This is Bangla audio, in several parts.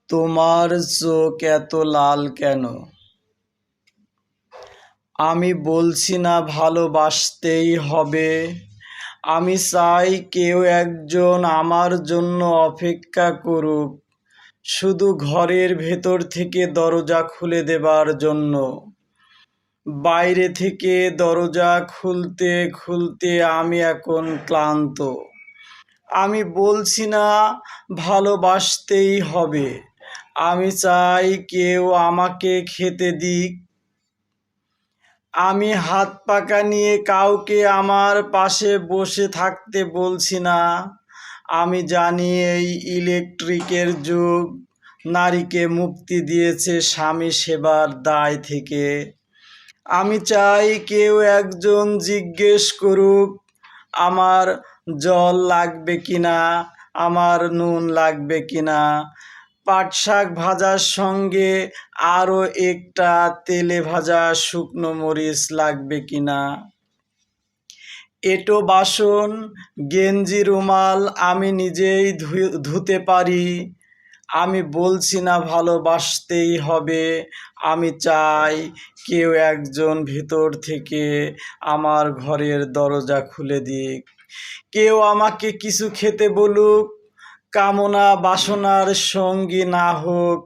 তোমার চোখ এত লাল কেন? আমি বলছি না ভালোবাসতেই হবে। আমি চাই কেউ একজন আমার জন্য অপেক্ষা করুক, শুধু ঘরের ভেতর থেকে দরজা খুলে দেবার জন্য। বাইরে থেকে দরজা খুলতে খুলতে আমি এখন ক্লান্ত। আমি বলছি না ভালোবাসতেই হবে। আমি চাই কেউ আমাকে খেতে দিক। আমি হাত পাকা নিয়ে কাউকে আমার পাশে বসে থাকতে বলছি না। আমি জানি এই ইলেকট্রিকের যুগ নারীকে মুক্তি দিয়েছে স্বামী সেবার দায় থেকে। আমি চাই কেউ একজন জিজ্ঞেস করুক আমার জল লাগবে কিনা, আমার নুন লাগবে কিনা, পাট শাক ভাজার সঙ্গে আরও একটা তেলে ভাজা শুকনো মরিচ লাগবে কিনা। এঁটো বাসন, গেঞ্জি, রুমাল আমি নিজেই ধুতে পারি। আমি বলছি না ভালোবাসতেই হবে। আমি চাই কেউ একজন ভিতর থেকে আমার ঘরের দরজা খুলে দিক। কেউ আমাকে কিছু খেতে বলুক, কামনা বাসনার সঙ্গী না হোক।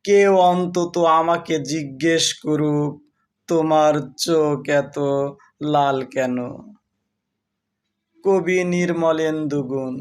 কেউ অন্তত আমাকে জিজ্ঞেস করুক তোমার চোখ এত লাল কেন। কবি নির্মলেন্দু গুণ।